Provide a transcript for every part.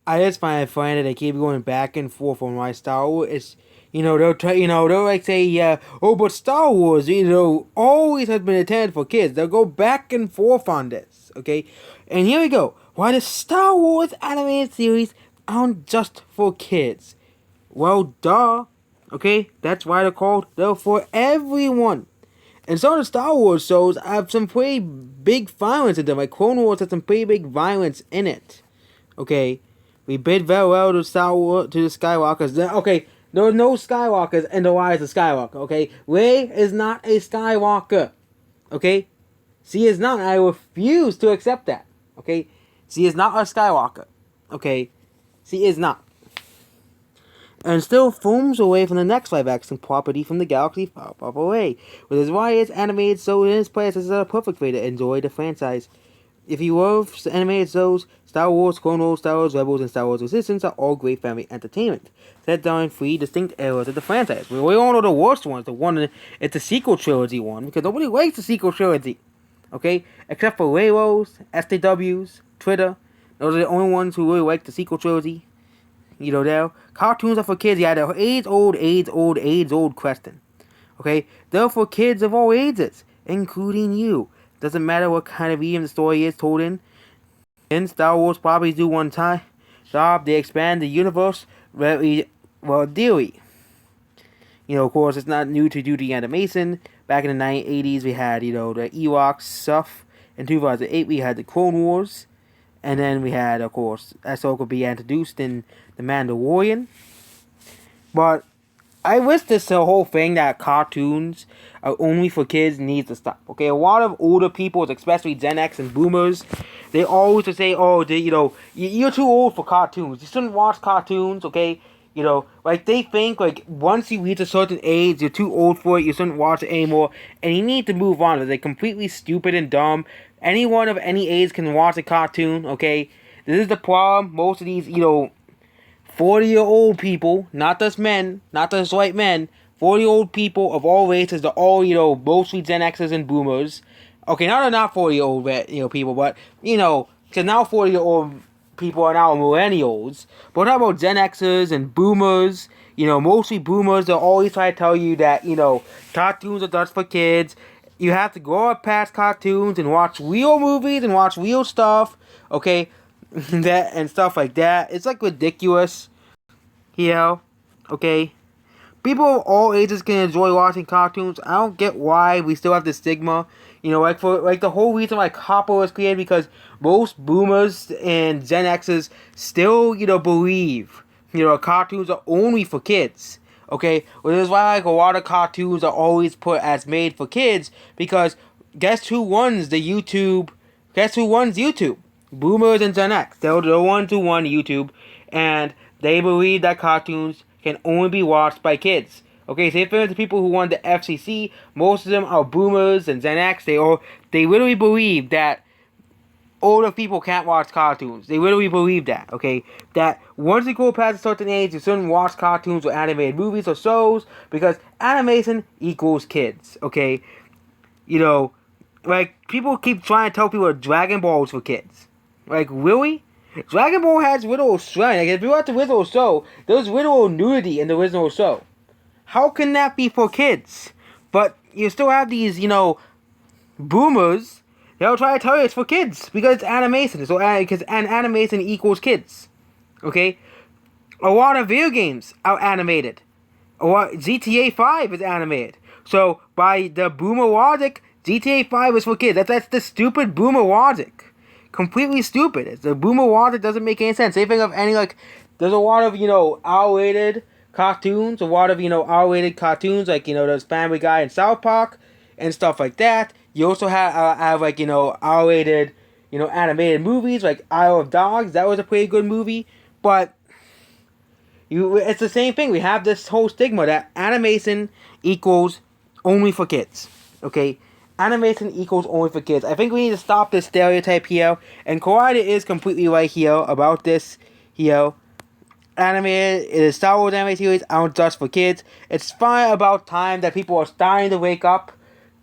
I just find it funny that they keep going back and forth on why Star Wars is. They'll try. They'll like say, yeah, oh, but Star Wars, always has been intended for kids. They'll go back and forth on this, okay? And here we go. Why the Star Wars animated series aren't just for kids? Well, duh. Okay, that's why they're called. They're for everyone. And some of the Star Wars shows have some pretty big violence in them. Like Clone Wars has some pretty big violence in it. Okay, we bid farewell to Star Wars, to the Skywalkers. Okay, there are no Skywalkers in the Rise of Skywalker. Okay, Rey is not a Skywalker. Okay, she is not. I refuse to accept that. Okay, she is not a Skywalker. Okay, she is not. And still foams away from the next live action property from the galaxy far, far away. With his wires animated so in its place is a perfect way to enjoy the franchise. If you love animated shows, Star Wars, Clone Wars, Star Wars Rebels, and Star Wars Resistance are all great family entertainment. Set down in three distinct eras of the franchise. We all know the worst ones. The one, it's the sequel trilogy one, because nobody likes the sequel trilogy. Okay? Except for Raylos, STWs, Twitter. Those are the only ones who really like the sequel trilogy. There. Cartoons are for kids. Yeah, the age-old question. Okay? They're for kids of all ages, including you. Doesn't matter what kind of medium the story is told in. And Star Wars properties do one time job, they expand the universe very well daily. Of course, it's not new to do the animation. Back in the 1980s, we had, the Ewoks stuff. In 2008, we had the Clone Wars. And then we had, of course, Ahsoka be introduced in The Mandalorian. But I wish this whole thing that cartoons are only for kids needs to stop. Okay, a lot of older people, especially Gen X and Boomers, they always say, "Oh, you're too old for cartoons. You shouldn't watch cartoons." Okay, like they think like once you reach a certain age, you're too old for it. You shouldn't watch it anymore, and you need to move on. They're completely stupid and dumb. Anyone of any age can watch a cartoon. Okay, this is the problem. Most of these, 40-year-old people, not just men, not just white men, 40-year-old people of all races, they're all, mostly Gen Xers and Boomers. Okay, now they're not 40-year-old, people, but, because now 40-year-old people are now millennials. But how about Gen Xers and Boomers? Mostly Boomers, they'll always try to tell you that, cartoons are just for kids. You have to grow up past cartoons and watch real movies and watch real stuff, okay? That and stuff like that. It's like ridiculous. Okay? People of all ages can enjoy watching cartoons. I don't get why we still have the stigma. Like the whole reason why Copper was created because most boomers and Gen X's still, believe, cartoons are only for kids. Okay? Which is why like a lot of cartoons are always put as made for kids because guess who runs YouTube? Guess who runs YouTube? Boomers and Gen X. They're the ones who won YouTube, and they believe that cartoons can only be watched by kids. Okay, so if there's the people who won the FCC, most of them are Boomers and Gen X. They literally believe that older people can't watch cartoons. They literally believe that. Okay, that once you go past a certain age, you shouldn't watch cartoons or animated movies or shows because animation equals kids. Okay, like people keep trying to tell people Dragon Ball is for kids. Like, really? Dragon Ball has literal strength. Like, if you watch the original show, there's literal nudity in the original show. How can that be for kids? But you still have these, boomers. They'll try to tell you it's for kids because it's animation. So, because animation equals kids. Okay? A lot of video games are animated. GTA 5 is animated. So, by the boomer logic, GTA 5 is for kids. That's the stupid boomer logic. Completely stupid. The boomer logic doesn't make any sense. Same thing of any, there's a lot of, R-rated cartoons, R-rated cartoons, there's Family Guy and South Park, and stuff like that. You also have R-rated, animated movies, like Isle of Dogs. That was a pretty good movie, but it's the same thing. We have this whole stigma that animation equals only for kids, okay? Animation equals only for kids. I think we need to stop this stereotype here. And Koida is completely right here about this here. Animated, Star Wars animated series aren't just for kids. It's fine about time that people are starting to wake up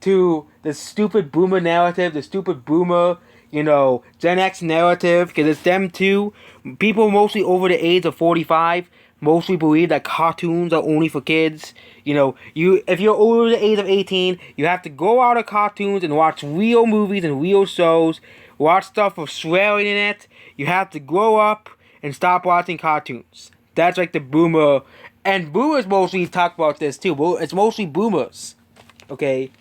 to the stupid boomer narrative, the stupid boomer, Gen X narrative, because it's them too. People mostly over the age of 45 mostly believe that cartoons are only for kids. If you're over the age of 18, you have to go out of cartoons and watch real movies and real shows, watch stuff with swearing in it. You have to grow up and stop watching cartoons. That's like the boomer, and boomers mostly talk about this too. It's mostly boomers, okay?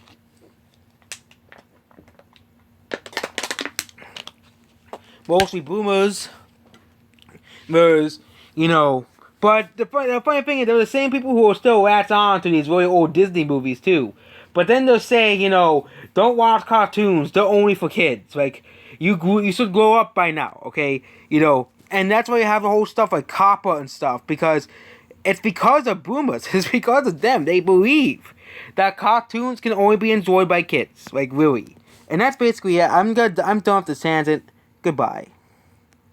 Mostly boomers, But the funny thing is, they're the same people who will still latch on to these really old Disney movies too. But then they'll say, don't watch cartoons. They're only for kids. Like you should grow up by now, okay? And that's why you have the whole stuff like COPPA and stuff, because it's because of boomers. It's because of them. They believe that cartoons can only be enjoyed by kids. Like really. And that's basically it. I'm done with the tangent. Goodbye.